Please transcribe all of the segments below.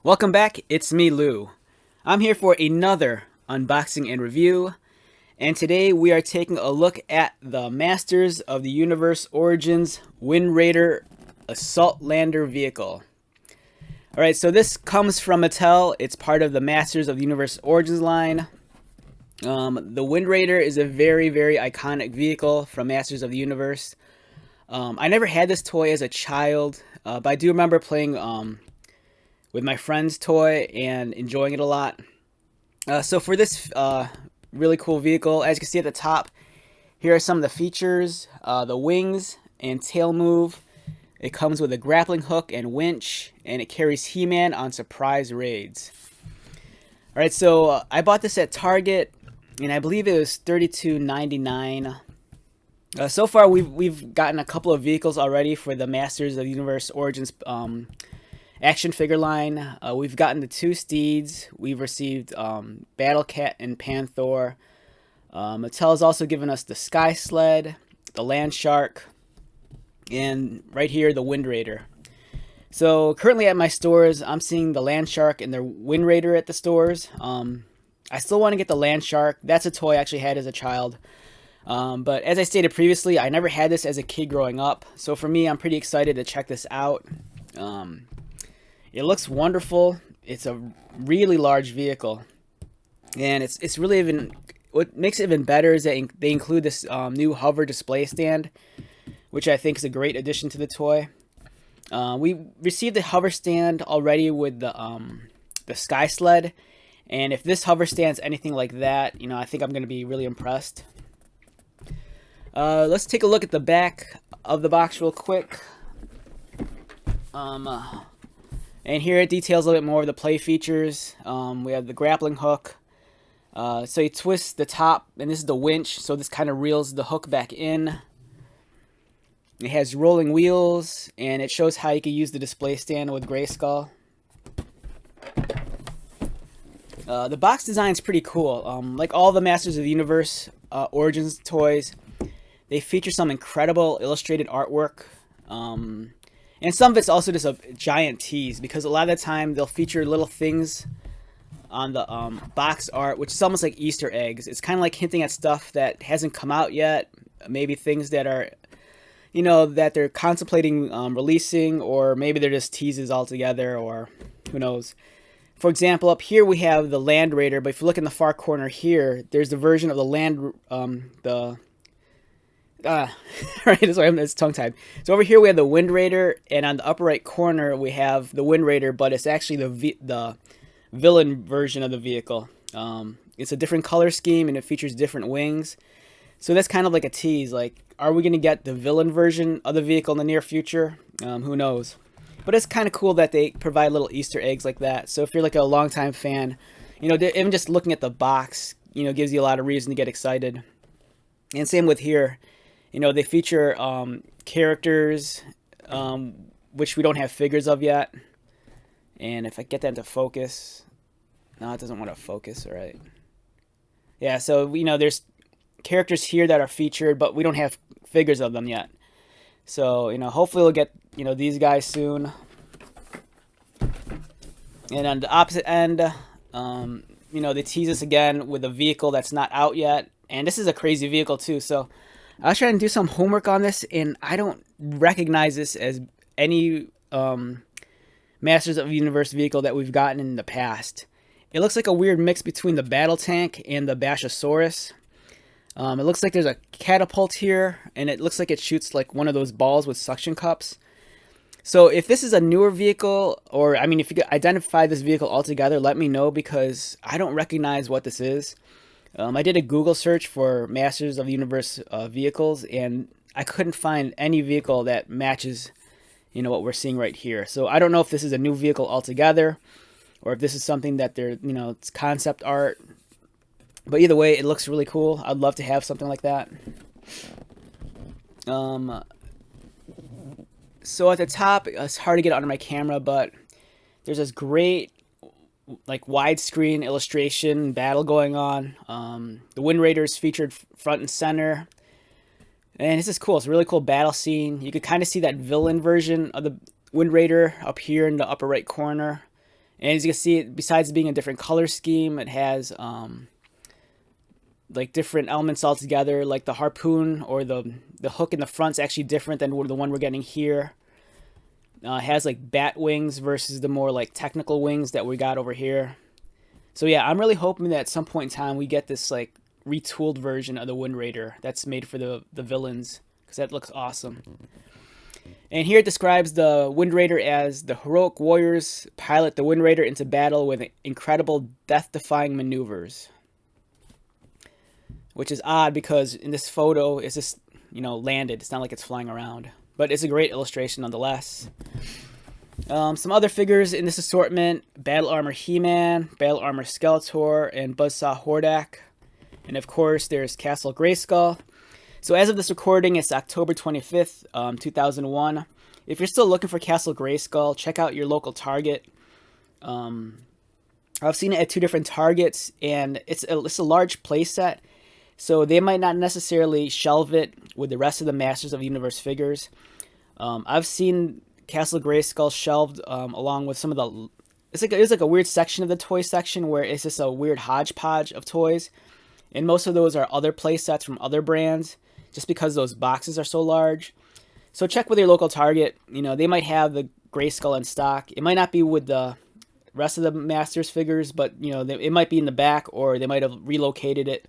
Welcome back, it's me, Lou. I'm here for another unboxing and review, and today we are taking a look at the Masters of the Universe Origins Wind Raider Assault Lander vehicle. Alright, so this comes from Mattel. It's part of the Masters of the Universe Origins line. The Wind Raider is a very, very iconic vehicle from Masters of the Universe. I never had this toy as a child, but I do remember playing with my friend's toy and enjoying it a lot. So for this really cool vehicle, as you can see at the top, here are some of the features. The wings and tail move. It comes with a grappling hook and winch, and it carries He-Man on surprise raids. Alright, so I bought this at Target, and I believe it was $32.99. So far, we've gotten a couple of vehicles already for the Masters of the Universe Origins action figure line. We've gotten the two Steeds. We've received Battle Cat and Panther. Mattel has also given us the Sky Sled, the Land Shark, and right here the Wind Raider. So currently at my stores, I'm seeing the Land Shark and the Wind Raider at the stores. I still want to get the Land Shark. That's a toy I actually had as a child. But as I stated previously, I never had this as a kid growing up. So for me, I'm pretty excited to check this out. It looks wonderful. It's a really large vehicle, and it's really even, what makes it even better is that they include this new hover display stand, which I think is a great addition to the toy. We received the hover stand already with the Sky Sled, and if this hover stand's anything like that, I think I'm going to be really impressed. Let's take a look at the back of the box real quick. And here it details a little bit more of the play features. We have the grappling hook. So you twist the top, and this is the winch, so this kind of reels the hook back in. It has rolling wheels, and it shows how you can use the display stand with Grayskull. The box design is pretty cool. Like all the Masters of the Universe Origins toys, they feature some incredible illustrated artwork. And some of it's also just a giant tease, because a lot of the time they'll feature little things on the box art, which is almost like Easter eggs. It's kind of like hinting at stuff that hasn't come out yet, maybe things that are, that they're contemplating releasing, or maybe they're just teases altogether, or who knows. For example, up here we have the Land Raider, but if you look in the far corner here, there's the version of the right, that's why it's tongue-tied. So over here we have the Wind Raider, and on the upper right corner we have the Wind Raider, but it's actually the villain version of the vehicle. It's a different color scheme, and it features different wings. So that's kind of like a tease. Like, are we going to get the villain version of the vehicle in the near future? Who knows? But it's kind of cool that they provide little Easter eggs like that. So if you're like a longtime fan, even just looking at the box, gives you a lot of reason to get excited. And same with here. They feature characters, which we don't have figures of yet. And if I get that into focus, no, it doesn't want to focus, all right. Yeah, so, there's characters here that are featured, but we don't have figures of them yet. So, hopefully we'll get, these guys soon. And on the opposite end, they tease us again with a vehicle that's not out yet. And this is a crazy vehicle too, so I was trying to do some homework on this, and I don't recognize this as any Masters of the Universe vehicle that we've gotten in the past. It looks like a weird mix between the Battle Tank and the Bashosaurus. It looks like there's a catapult here, and it looks like it shoots like one of those balls with suction cups. So if this is a newer vehicle, or if you could identify this vehicle altogether, let me know, because I don't recognize what this is. I did a Google search for Masters of the Universe vehicles, and I couldn't find any vehicle that matches, what we're seeing right here. So I don't know if this is a new vehicle altogether, or if this is something that they're, it's concept art. But either way, it looks really cool. I'd love to have something like that. So at the top, it's hard to get under my camera, but there's this great widescreen illustration battle going on. The Wind Raider is featured front and center, and this is cool. It's a really cool battle scene. You could kind of see that villain version of the Wind Raider up here in the upper right corner, And as you can see, besides being a different color scheme, it has like different elements all together. Like the harpoon or the hook in the front is actually different than the one we're getting here. It has like bat wings versus the more like technical wings that we got over here. So yeah, I'm really hoping that at some point in time we get this like retooled version of the Wind Raider that's made for the villains, because that looks awesome. And here it describes the Wind Raider as the heroic warriors pilot the Wind Raider into battle with incredible death-defying maneuvers. Which is odd because in this photo it's just, landed. It's not like it's flying around. But it's a great illustration nonetheless. Some other figures in this assortment: Battle Armor He-Man, Battle Armor Skeletor, and Buzzsaw Hordak. And of course there's Castle Grayskull. So as of this recording, it's October 25th, 2001. If you're still looking for Castle Grayskull, check out your local Target. I've seen it at 2 different Targets, and it's a large playset, so they might not necessarily shelve it with the rest of the Masters of the Universe figures. I've seen Castle Grayskull shelved along with some of the... It's like a weird section of the toy section where it's just a weird hodgepodge of toys. And most of those are other playsets from other brands, just because those boxes are so large. So check with your local Target. They might have the Grayskull in stock. It might not be with the rest of the Masters figures, but it might be in the back, or they might have relocated it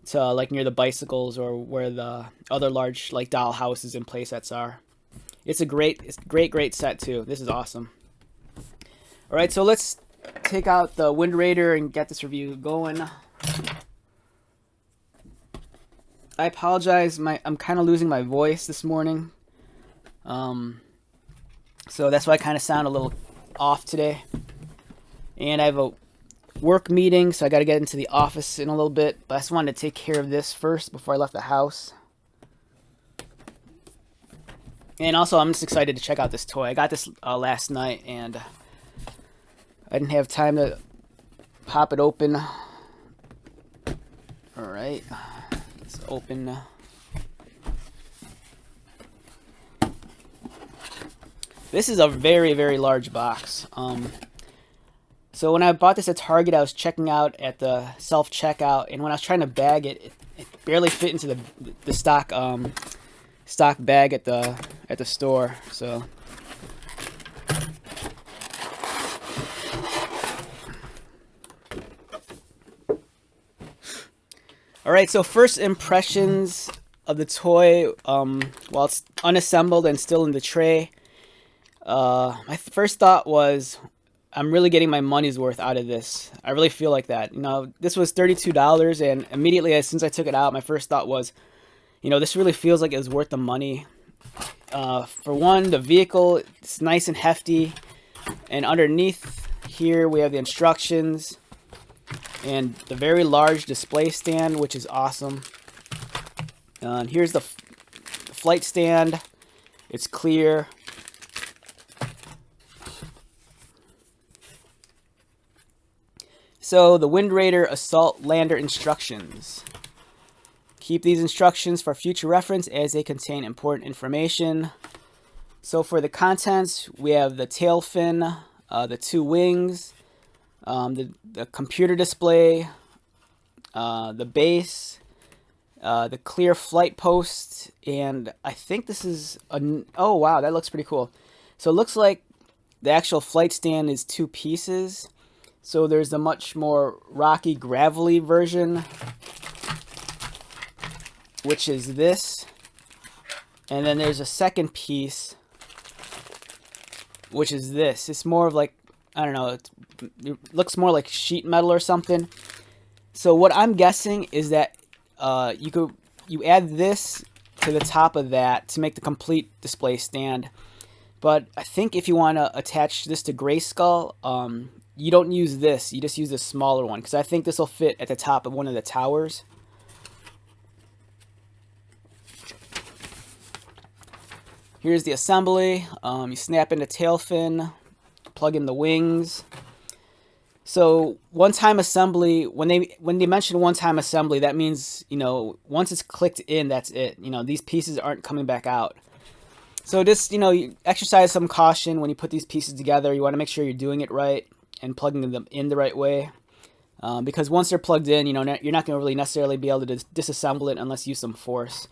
to like near the bicycles or where the other large like doll houses and playsets are. It's a great set too. This is awesome. All right, so let's take out the Wind Raider and get this review going. I apologize, I'm kind of losing my voice this morning. So that's why I kind of sound a little off today. And I have a work meeting, so I got to get into the office in a little bit. But I just wanted to take care of this first before I left the house. And also, I'm just excited to check out this toy. I got this last night, and I didn't have time to pop it open. Alright. Let's open. This is a very, very large box. So when I bought this at Target, I was checking out at the self-checkout, and when I was trying to bag it, it barely fit into the stock bag at the store. So all right, so first impressions of the toy while it's unassembled and still in the tray. My first thought was, I'm really getting my money's worth out of this. I really feel like that. This was $32, and immediately as soon as I took it out, my first thought was, this really feels like it was worth the money. For one, the vehicle, it's nice and hefty, and underneath here we have the instructions and the very large display stand, which is awesome. And here's the flight stand. It's clear. So the Wind Raider Assault Lander instructions. Keep these instructions for future reference as they contain important information. So for the contents, we have the tail fin, the 2 wings, the computer display, the base, the clear flight post, and I think this is oh wow, that looks pretty cool. So it looks like the actual flight stand is 2 pieces. So there's a much more rocky, gravelly version, which is this. And then there's a second piece, which is this. It's more of like, I don't know, it looks more like sheet metal or something. So what I'm guessing is that you add this to the top of that to make the complete display stand. But I think if you want to attach this to Grayskull, you don't use this. You just use the smaller one, because I think this will fit at the top of one of the towers. Here's the assembly. You snap in the tail fin, plug in the wings. So one-time assembly, when they mention one-time assembly, that means, once it's clicked in, that's it. These pieces aren't coming back out. So just, you exercise some caution when you put these pieces together. You want to make sure you're doing it right. and plugging them in the right way. Because once they're plugged in, you're not going to really necessarily be able to disassemble it unless you use some force.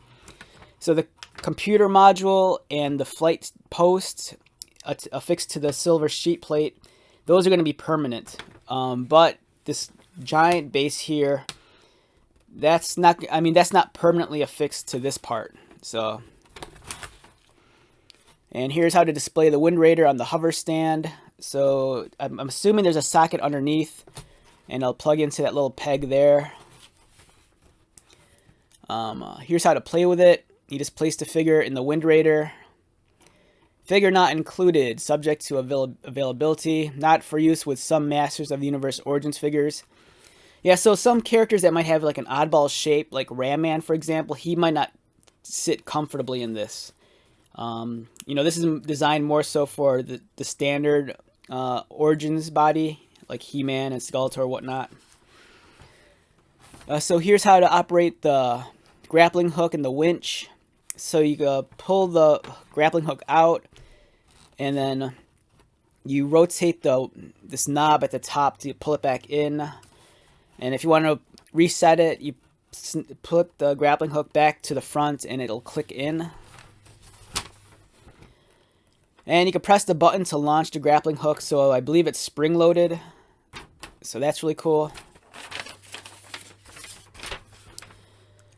So the computer module and the flight post affixed to the silver sheet plate, those are going to be permanent. But this giant base here, that's not permanently affixed to this part. So, and here's how to display the Wind Raider on the hover stand. So I'm assuming there's a socket underneath, and I'll plug into that little peg there. Here's how to play with it. You just place the figure in the Wind Raider. Figure not included, subject to availability, not for use with some Masters of the Universe Origins figures. Yeah, so some characters that might have like an oddball shape, like Ram Man, for example, he might not sit comfortably in this. This is designed more so for the standard Origins body, like He-Man and Skeletor or whatnot. So here's how to operate the grappling hook and the winch. So you pull the grappling hook out, and then you rotate this knob at the top to pull it back in. And if you want to reset it, you put the grappling hook back to the front and it'll click in. And you can press the button to launch the grappling hook, so I believe it's spring-loaded. So that's really cool.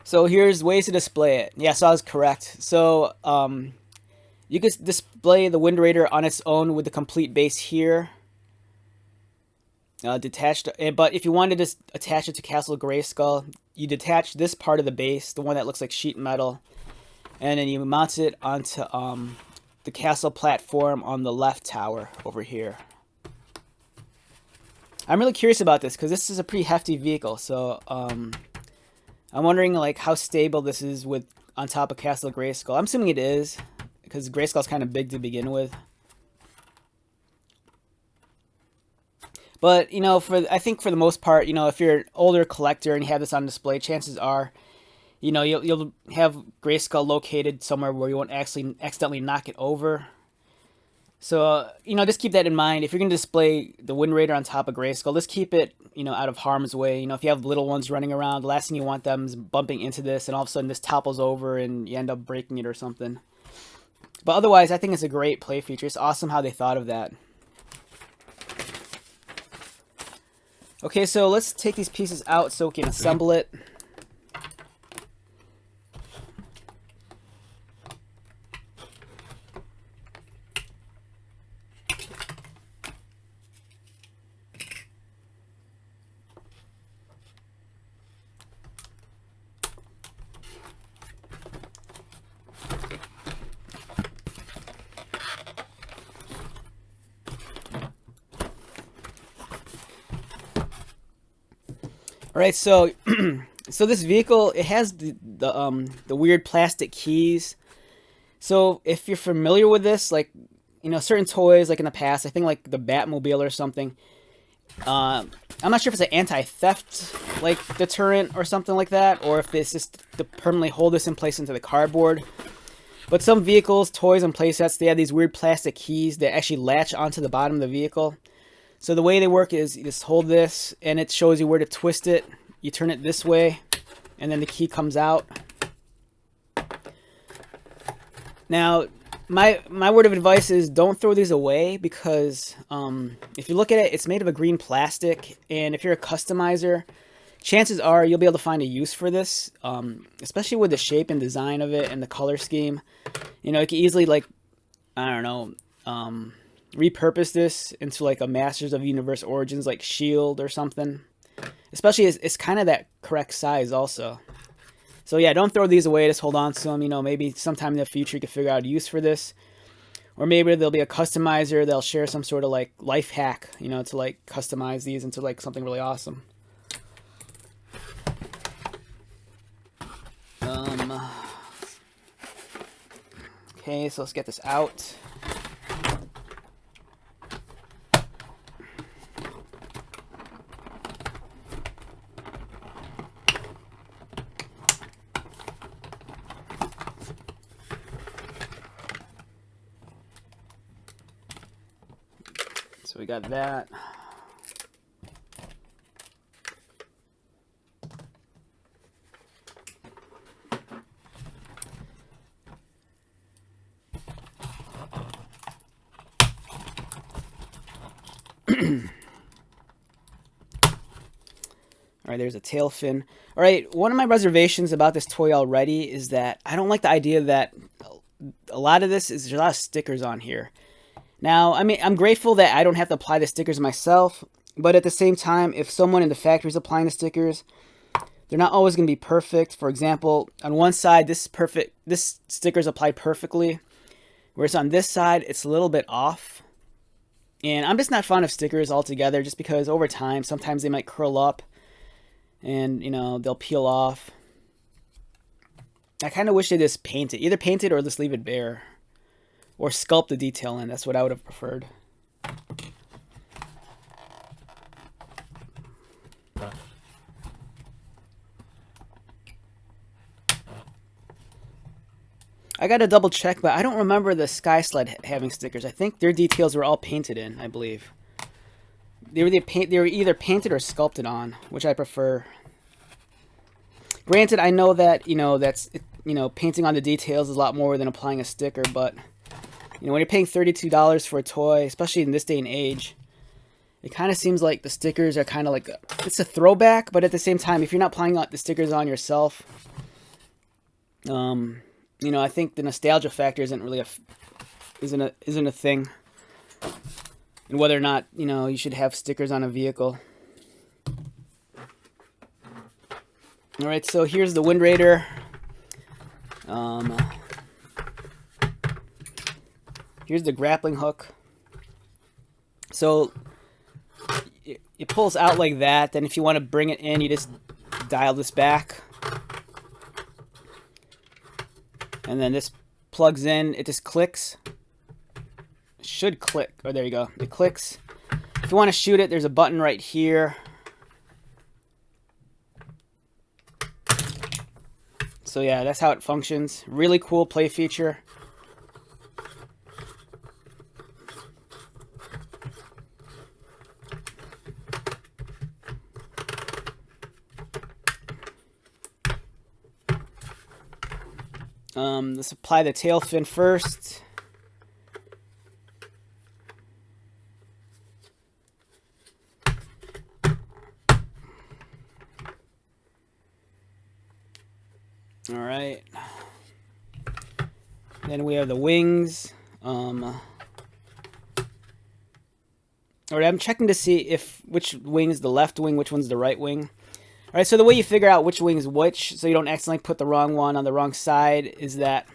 So here's ways to display it. Yeah, so I was correct. So you can display the Wind Raider on its own with the complete base here. Detached. But if you wanted to attach it to Castle Grayskull, you detach this part of the base, the one that looks like sheet metal, and then you mount it onto the castle platform on the left tower over here. I'm really curious about this because this is a pretty hefty vehicle, so I'm wondering like how stable this is on top of Castle Grayskull. I'm assuming it is, because Grayskull's kind of big to begin with. But I think for the most part, if you're an older collector and you have this on display, chances are, you'll have Grayskull located somewhere where you won't actually accidentally knock it over. So, just keep that in mind. If you're going to display the Wind Raider on top of Grayskull, just keep it, out of harm's way. If you have little ones running around, the last thing you want them is bumping into this, and all of a sudden this topples over and you end up breaking it or something. But otherwise, I think it's a great play feature. It's awesome how they thought of that. Okay, so let's take these pieces out so we can assemble it. All right, so so this vehicle, it has the weird plastic keys. So if you're familiar with this, like certain toys, like in the past, I think like the Batmobile or something. I'm not sure if it's an anti-theft like deterrent or something like that, or if it's just to permanently hold this in place into the cardboard. But some vehicles, toys, and playsets, they have these weird plastic keys that actually latch onto the bottom of the vehicle. So the way they work is you just hold this, and it shows you where to twist it. You turn it this way, and then the key comes out. Now, my word of advice is don't throw these away, because if you look at it, it's made of a green plastic, and if you're a customizer, chances are you'll be able to find a use for this, especially with the shape and design of it and the color scheme. You can easily, like, I don't know, repurpose this into like a Masters of Universe Origins like shield or something, especially as it's kind of that correct size also. So yeah, don't throw these away, just hold on to them. Maybe sometime in the future you can figure out a use for this, or maybe there'll be a customizer, they'll share some sort of like life hack, to like customize these into like something really awesome. Okay, so let's get this out. So we got that. Alright, there's a tail fin. Alright, one of my reservations about this toy already is that I don't like the idea that a lot of this is there's a lot of stickers on here. Now, I mean, I'm grateful that I don't have to apply the stickers myself, but at the same time, if someone in the factory is applying the stickers, they're not always going to be perfect. For example, on one side, this sticker is applied perfectly, whereas on this side, it's a little bit off. And I'm just not fond of stickers altogether, just because over time, sometimes they might curl up, and, you know, they'll peel off. I kind of wish they just paint it. Either paint it or just leave it bare. Or sculpt the detail in. That's what I would have preferred. I got to double check, but I don't remember the Sky Sled having stickers. I think their details were all painted in, I believe. They were either painted or sculpted on, which I prefer. Granted, I know that, you know, painting on the details is a lot more than applying a sticker, but, you know, when you're paying $32 for a toy, especially in this day and age, it kind of seems like the stickers are kind of like it's a throwback, but at the same time, if you're not applying the stickers on yourself, you know, I think the nostalgia factor isn't really isn't a thing. And whether or not, you know, you should have stickers on a vehicle. Alright, so here's the Wind Raider. Here's the grappling hook. So it pulls out like that. Then if you want to bring it in, you just dial this back. And then this plugs in. It just clicks. It should click. Oh, there you go. It clicks. If you want to shoot it, there's a button right here. So yeah, that's how it functions. Really cool play feature. Let's apply the tail fin first. All right. Then we have the wings. Alright, I'm checking to see which wing's the left wing, which one's the right wing. Alright, so the way you figure out which wing is which, so you don't accidentally put the wrong one on the wrong side, is that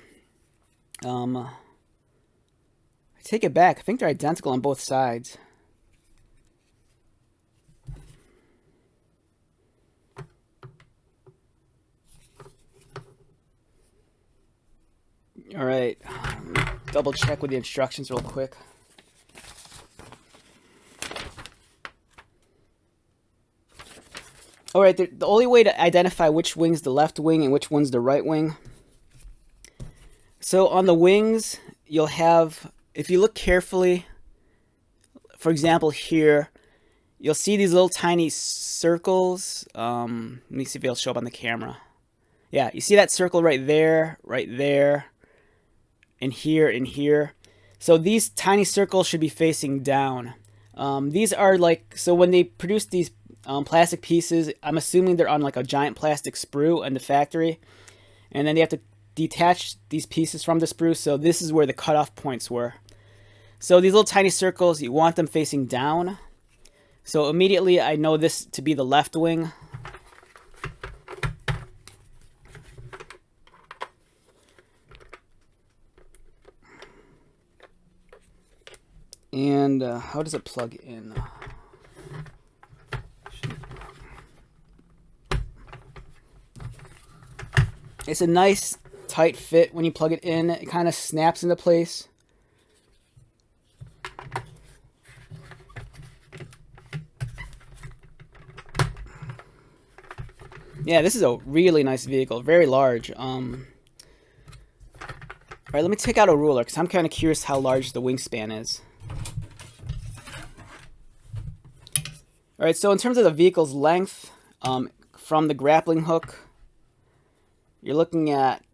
I take it back. I think they're identical on both sides. Alright, double check with the instructions real quick. Alright, the only way to identify which wing's the left wing and which one's the right wing. So on the wings, you'll have, if you look carefully, for example here, you'll see these little tiny circles. Let me see if it'll show up on the camera. Yeah, you see that circle right there, and here, and here. So these tiny circles should be facing down. These are like, so when they produce these plastic pieces, I'm assuming they're on like a giant plastic sprue in the factory, and then they have to detach these pieces from the sprue. So this is where the cutoff points were. So these little tiny circles, you want them facing down. So immediately I know this to be the left wing. And how does it plug in? It's a nice tight fit when you plug it in. It kind of snaps into place. Yeah, this is a really nice vehicle, very large. All right, let me take out a ruler because I'm kind of curious how large the wingspan is. All right, so in terms of the vehicle's length, from the grappling hook, you're looking at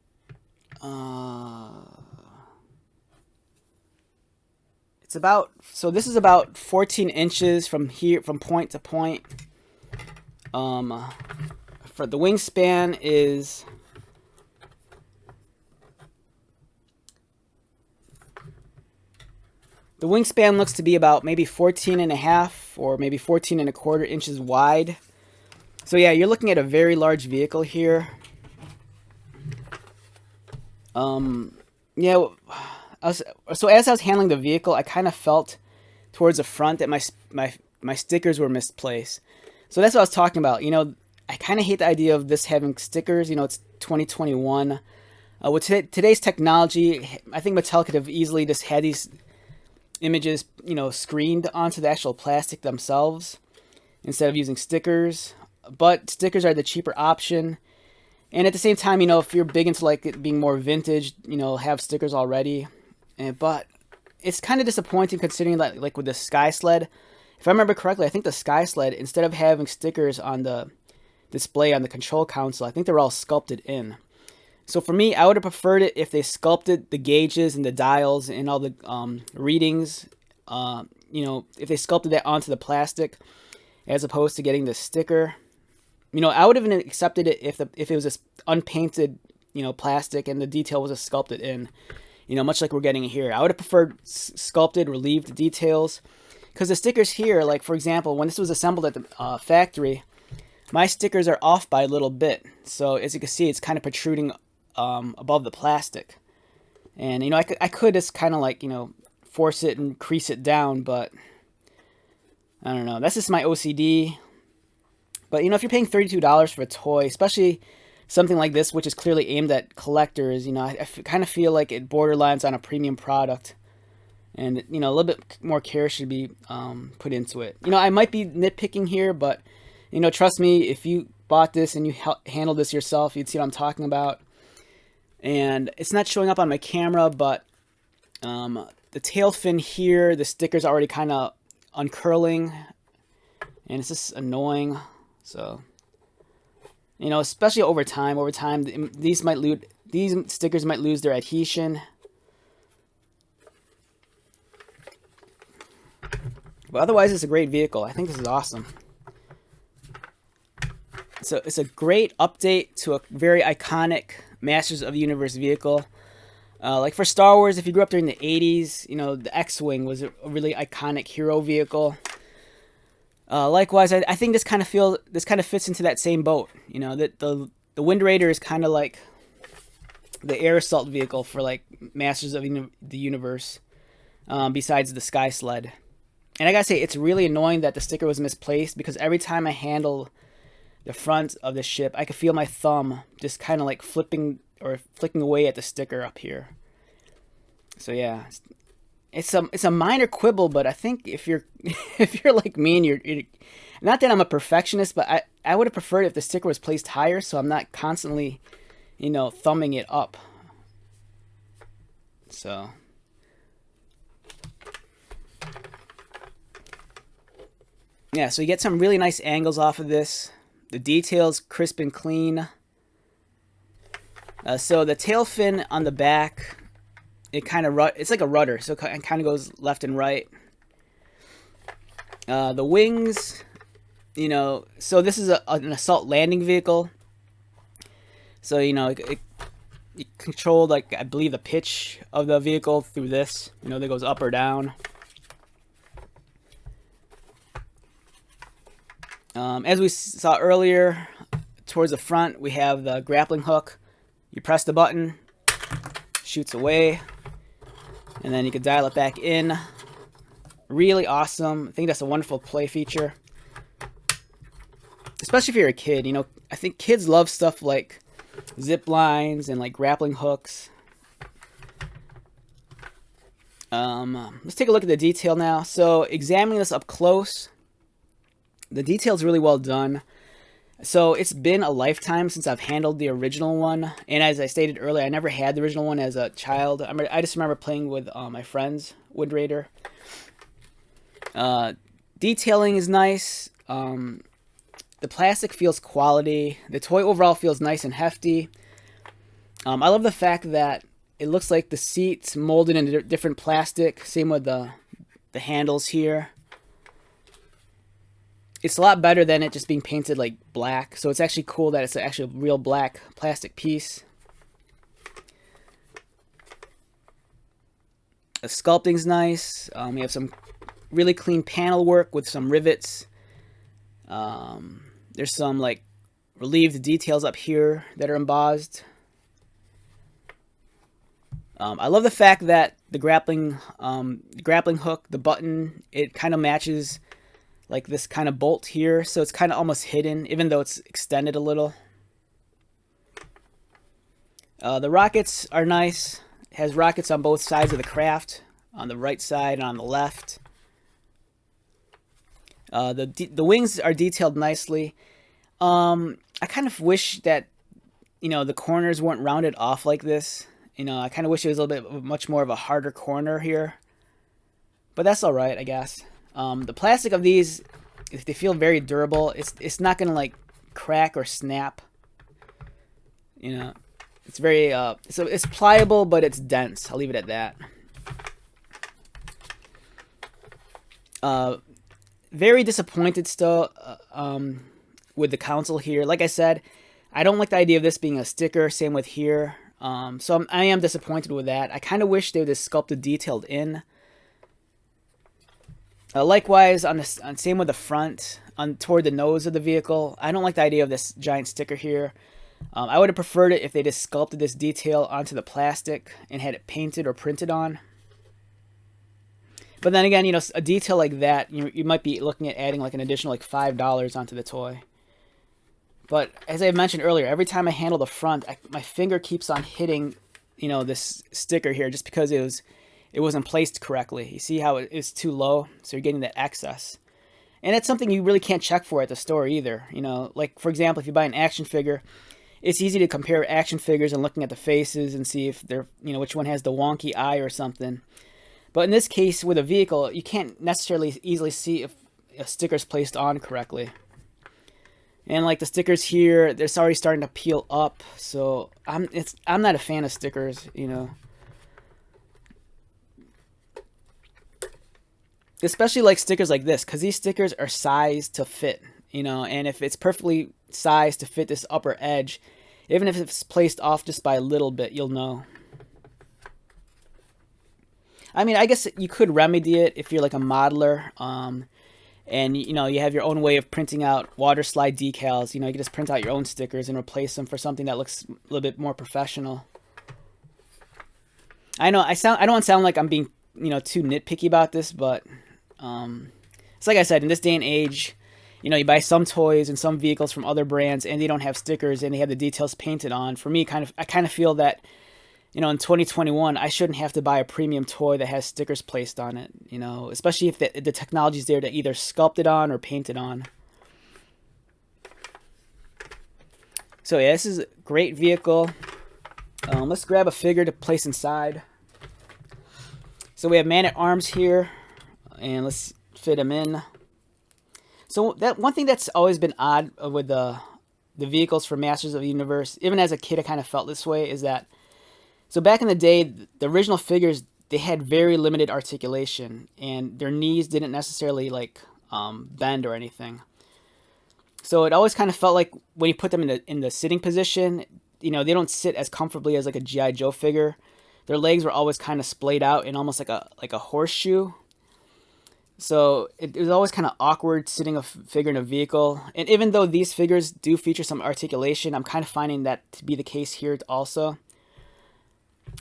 so this is about 14 inches from here, from point to point. For the wingspan is the wingspan looks to be about maybe 14 and a half or maybe 14 and a quarter inches wide. So yeah, you're looking at a very large vehicle here. Yeah, so as I was handling the vehicle, I kind of felt towards the front that my stickers were misplaced. So that's what I was talking about. You know, I kind of hate the idea of this having stickers. You know, it's 2021. With today's technology, I think Mattel could have easily just had these images, you know, screened onto the actual plastic themselves instead of using stickers. But stickers are the cheaper option. And at the same time, you know, if you're big into like it being more vintage, you know, have stickers already. But it's kind of disappointing considering that, like with the Sky Sled, if I remember correctly, I think the Sky Sled, instead of having stickers on the display on the control console, I think they're all sculpted in. So for me, I would have preferred it if they sculpted the gauges and the dials and all the readings, you know, if they sculpted that onto the plastic as opposed to getting the sticker. You know, I would have even accepted it if it was just unpainted, you know, plastic and the detail was just sculpted in, you know, much like we're getting here. I would have preferred sculpted, relieved details, because the stickers here, like for example, when this was assembled at the factory, my stickers are off by a little bit. So as you can see, it's kind of protruding above the plastic. And, you know, I could just kind of like, you know, force it and crease it down, but I don't know. That's just my OCD. But, you know, if you're paying $32 for a toy, especially something like this, which is clearly aimed at collectors, you know, I kind of feel like it borderlines on a premium product. And, you know, a little bit more care should be put into it. You know, I might be nitpicking here, but, you know, trust me, if you bought this and you handled this yourself, you'd see what I'm talking about. And it's not showing up on my camera, but the tail fin here, the sticker's already kind of uncurling. And it's just annoying. So, you know, especially over time, these stickers might lose their adhesion. But otherwise, it's a great vehicle. I think this is awesome. So it's a great update to a very iconic Masters of the Universe vehicle. Like for Star Wars, if you grew up during the 80s, you know, the X-Wing was a really iconic hero vehicle. Likewise, I think this kind of fits into that same boat. You know, that the Wind Raider is kind of like the air assault vehicle for like Masters of the Universe, besides the Sky Sled. And I gotta say, it's really annoying that the sticker was misplaced, because every time I handle the front of the ship, I could feel my thumb just kind of like flipping or flicking away at the sticker up here. So yeah. It's a minor quibble, but I think if you're like me and you're not that I'm a perfectionist, but I would have preferred if the sticker was placed higher, so I'm not constantly, you know, thumbing it up. So yeah, so you get some really nice angles off of this. The details crisp and clean. So the tail fin on the back, it's like a rudder, so it kind of goes left and right. The wings, you know, so this is an assault landing vehicle. So, you know, it controlled, like, I believe the pitch of the vehicle through this, you know, that goes up or down. As we saw earlier, towards the front, we have the grappling hook. You press the button, shoots away, and then you can dial it back in. Really awesome. I think that's a wonderful play feature, especially if you're a kid. You know, I think kids love stuff like zip lines and like grappling hooks. Let's take a look at the detail now. So examining this up close, the detail is really well done. So it's been a lifetime since I've handled the original one, and as I stated earlier, I never had the original one as a child. I just remember playing with my friends, Wind Raider. Detailing is nice. The plastic feels quality. The toy overall feels nice and hefty. I love the fact that it looks like the seats molded into different plastic. Same with the the handles here. It's a lot better than it just being painted like black. So it's actually cool that it's actually a real black plastic piece. The sculpting's nice. We have some really clean panel work with some rivets. There's some like relieved details up here that are embossed. I love the fact that the grappling hook, the button, it kind of matches like this kind of bolt here, so it's kind of almost hidden, even though it's extended a little. The rockets are nice. It has rockets on both sides of the craft, on the right side and on the left. The wings are detailed nicely. I kind of wish that, you know, the corners weren't rounded off like this. You know, I kind of wish it was a little bit much more of a harder corner here. But that's all right, I guess. The plastic of these, if they feel very durable, it's not going to like crack or snap. You know, it's very so it's pliable, but it's dense. I'll leave it at that. Very disappointed still with the console here. Like I said, I don't like the idea of this being a sticker. Same with here. So I am disappointed with that. I kind of wish they would have sculpted detailed in. Likewise, same with the front, toward the nose of the vehicle. I don't like the idea of this giant sticker here. I would have preferred it if they just sculpted this detail onto the plastic and had it painted or printed on. But then again, you know, a detail like that, you might be looking at adding like an additional like $5 onto the toy. But as I mentioned earlier, every time I handle the front, my finger keeps on hitting, you know, this sticker here just because it wasn't placed correctly. You see how it is too low, so you're getting that excess. And that's something you really can't check for at the store either. You know, like for example, if you buy an action figure, it's easy to compare action figures and looking at the faces and see if they're, you know, which one has the wonky eye or something. But in this case, with a vehicle, you can't necessarily easily see if a sticker's placed on correctly. And like the stickers here, they're already starting to peel up. So I'm not a fan of stickers, you know. Especially like stickers like this, because these stickers are sized to fit, you know. And if it's perfectly sized to fit this upper edge, even if it's placed off just by a little bit, you'll know. I mean, I guess you could remedy it if you're like a modeler, and you know you have your own way of printing out water slide decals. You know, you can just print out your own stickers and replace them for something that looks a little bit more professional. I know I don't sound like I'm being, you know, too nitpicky about this, but it's like I said, in this day and age, you know, you buy some toys and some vehicles from other brands and they don't have stickers and they have the details painted on. For me, I kind of feel that, you know, in 2021, I shouldn't have to buy a premium toy that has stickers placed on it, you know, especially if the technology is there to either sculpt it on or paint it on. So yeah, this is a great vehicle. Let's grab a figure to place inside. So we have Man-at-Arms here, and let's fit him in. So that one thing that's always been odd with the vehicles for Masters of the Universe, even as a kid I kind of felt this way, is that, so back in the day, the original figures, they had very limited articulation, and their knees didn't necessarily like bend or anything. So it always kind of felt like when you put them in the sitting position, you know, they don't sit as comfortably as like a G.I. Joe figure. Their legs were always kind of splayed out in almost like a horseshoe. So it was always kind of awkward sitting a figure in a vehicle. And even though these figures do feature some articulation, I'm kind of finding that to be the case here also.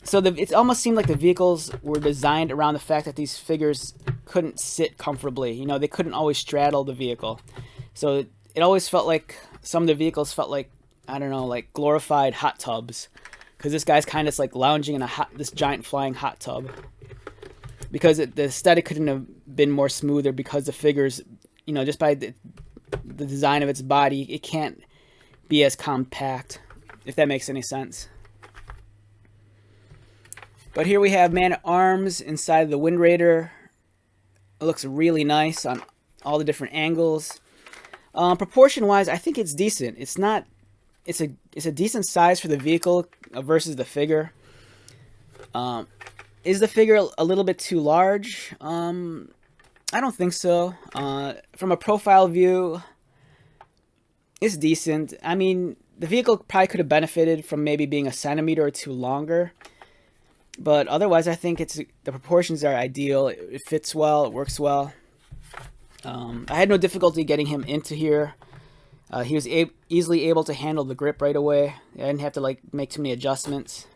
So it almost seemed like the vehicles were designed around the fact that these figures couldn't sit comfortably. You know, they couldn't always straddle the vehicle. So it always felt like some of the vehicles felt like, I don't know, like glorified hot tubs. Because this guy's kind of like lounging in this giant flying hot tub. Because the aesthetic couldn't have been more smoother, because the figures, you know, just by the design of its body, it can't be as compact, if that makes any sense. But here we have Man-at-Arms inside the Wind Raider. It looks really nice on all the different angles. Proportion-wise, I think it's decent. It's not. It's a decent size for the vehicle versus the Figure. Is the figure a little bit too large? I don't think so. From a profile view, it's decent. I mean, the vehicle probably could have benefited from maybe being a centimeter or two longer. But otherwise, I think the proportions are ideal. It fits well. It works well. I had no difficulty getting him into here. He was easily able to handle the grip right away. I didn't have to like make too many adjustments.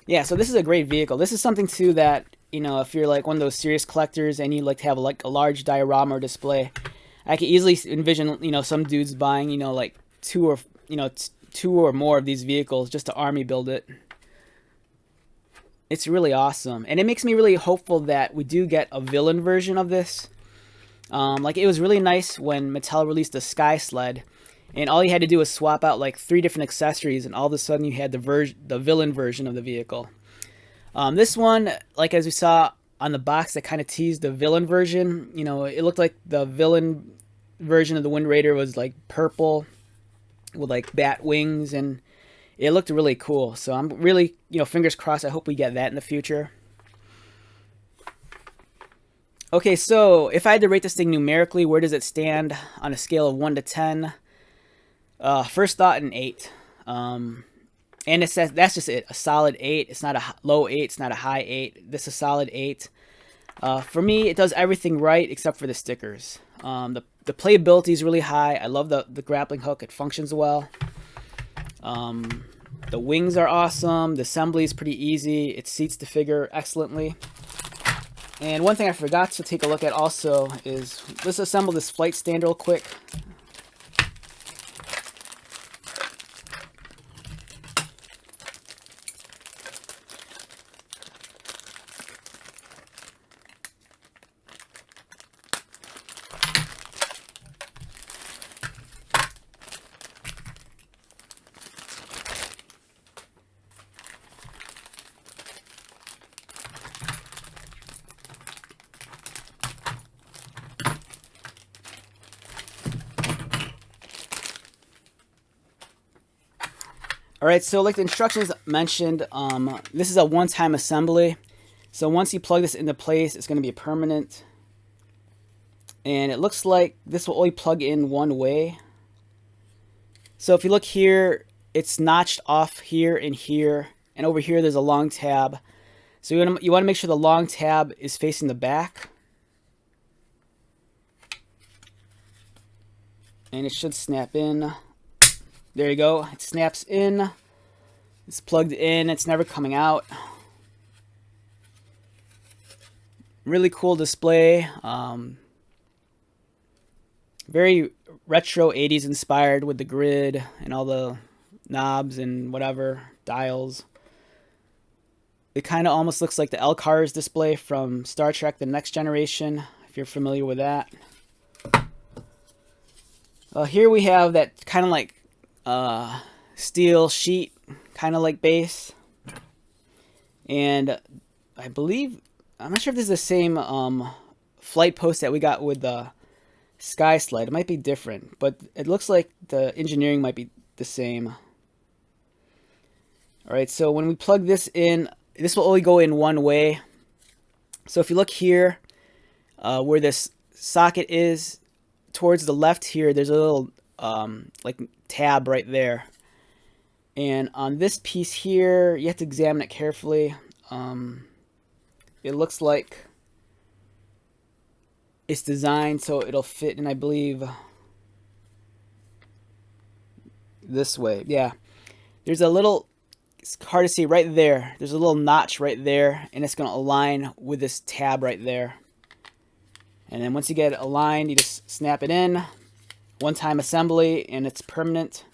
Yeah, so this is a great vehicle. This is something too that, you know, if you're like one of those serious collectors and you like to have like a large diorama or display, I could easily envision, you know, some dudes buying, you know, like two or more of these vehicles just to army build it. It's really awesome, and it makes me really hopeful that we do get a villain version of this. Like, it was really nice when Mattel released the Sky Sled, and all you had to do was swap out like 3 different accessories, and all of a sudden you had the villain version of the vehicle. This one, like as we saw on the box, that kind of teased the villain version. You know, it looked like the villain version of the Wind Raider was like purple with like bat wings, and it looked really cool. So I'm really, you know, fingers crossed. I hope we get that in the future. Okay, so if I had to rate this thing numerically, where does it stand on a scale of 1 to 10? First thought, an 8. And it says that's just it, a solid 8. It's not a low 8. It's not a high 8. This is a solid 8. For me, it does everything right except for the stickers. The playability is really high. I love the grappling hook. It functions well. The wings are awesome. The assembly is pretty easy. It seats the figure excellently. And one thing I forgot to take a look at also is, let's assemble this flight stand real quick. Alright, so like the instructions mentioned, this is a one-time assembly. So once you plug this into place, it's going to be permanent. And it looks like this will only plug in one way. So if you look here, it's notched off here and here. And over here there's a long tab. So you want to make sure the long tab is facing the back. And it should snap in. There you go. It snaps in. It's plugged in. It's never coming out. Really cool display. Very retro 80s inspired with the grid and all the knobs and whatever, dials. It kind of almost looks like the LCARS display from Star Trek The Next Generation, if you're familiar with that. Here we have that kind of like steel sheet, kind of like base, and I believe, I'm not sure if this is the same flight post that we got with the Sky Sled. It might be different, but it looks like the engineering might be the same. Alright, so when we plug this in, this will only go in one way. So if you look here, where this socket is, towards the left here, there's a little like tab right there. And on this piece here, you have to examine it carefully. It looks like it's designed so it'll fit in, I believe, this way. Yeah, there's a little, it's hard to see right there. There's a little notch right there, and it's going to align with this tab right there. And then once you get it aligned, you just snap it in. One-time assembly, and it's permanent.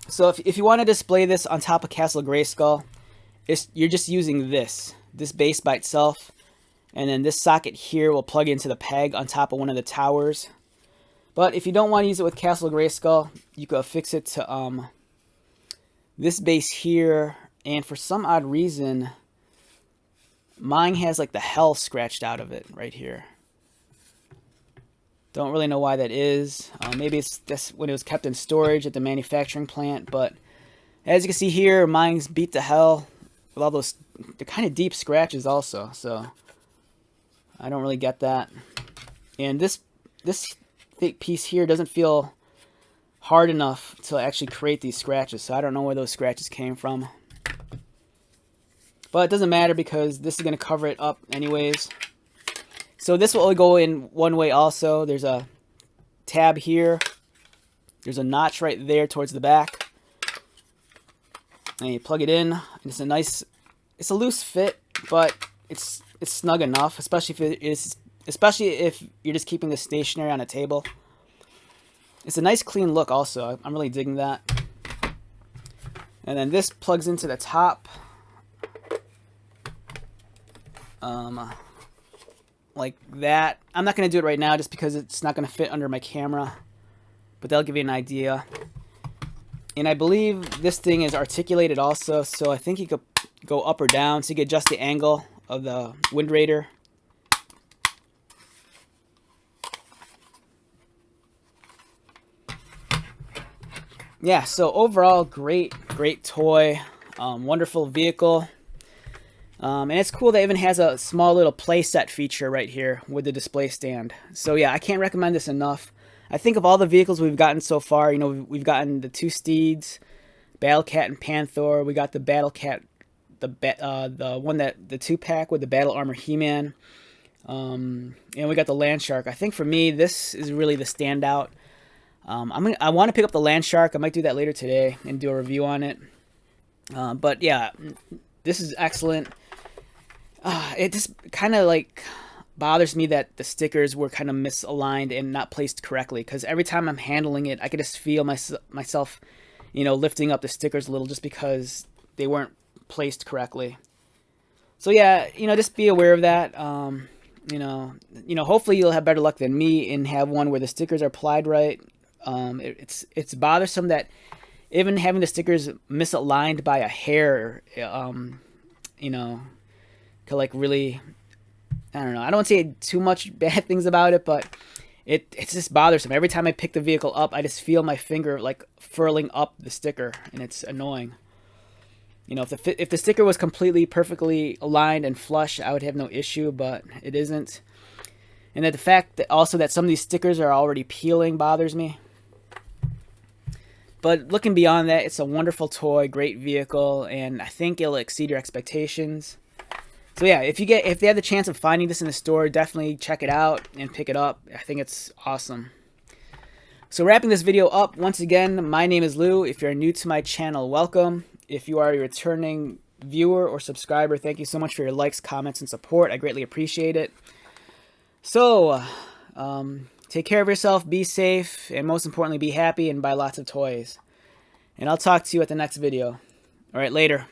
So if you want to display this on top of Castle Grayskull, you're just using this base by itself, and then this socket here will plug into the peg on top of one of the towers. But if you don't want to use it with Castle Grayskull, you could affix it to this base here, and for some odd reason, mine has like the hell scratched out of it right here. Don't really know why that is. Maybe it's just when it was kept in storage at the manufacturing plant, but as you can see here, mine's beat to hell. with all those, they're kind of deep scratches also, so I don't really get that. And this thick piece here doesn't feel hard enough to actually create these scratches, so I don't know where those scratches came from. But it doesn't matter because this is going to cover it up anyways. So this will only go in one way also. There's a tab here. There's a notch right there towards the back. And you plug it in. And it's a nice, it's a loose fit, but it's snug enough, especially if you're just keeping this stationary on a table. It's a nice clean look also. I'm really digging that. And then this plugs into the top. Like that. I'm not going to do it right now just because it's not going to fit under my camera. But that'll give you an idea. And I believe this thing is articulated also, so I think you could go up or down so you can adjust the angle of the Wind Raider. Yeah, so overall, great toy. Wonderful vehicle. And it's cool that it even has a small little playset feature right here with the display stand. So yeah, I can't recommend this enough. I think of all the vehicles we've gotten so far, you know, we've gotten the two Steeds, Battle Cat and Panther. We got the Battle Cat, the one that the 2-pack with the Battle Armor He-Man, and we got the Land Shark. I think for me, this is really the standout. I want to pick up the Land Shark. I might do that later today and do a review on it. But yeah, this is excellent. It just kind of like bothers me that the stickers were kind of misaligned and not placed correctly, because every time I'm handling it, I could just feel myself, you know, lifting up the stickers a little just because they weren't placed correctly. So yeah, you know, just be aware of that. You know, hopefully you'll have better luck than me and have one where the stickers are applied right. It's bothersome that even having the stickers misaligned by a hair, you know, could like really, I don't know. I don't say too much bad things about it, but it's just bothersome. Every time I pick the vehicle up, I just feel my finger like furling up the sticker, and it's annoying. You know, if the sticker was completely perfectly aligned and flush, I would have no issue, but it isn't. And that the fact that also that some of these stickers are already peeling bothers me. But looking beyond that, it's a wonderful toy, great vehicle, and I think it'll exceed your expectations. So yeah, if they have the chance of finding this in the store, definitely check it out and pick it up. I think it's awesome. So wrapping this video up, once again, my name is Lou. If you're new to my channel, welcome. If you are a returning viewer or subscriber, thank you so much for your likes, comments, and support. I greatly appreciate it. So, take care of yourself, be safe, and most importantly, be happy and buy lots of toys. And I'll talk to you at the next video. All right, later.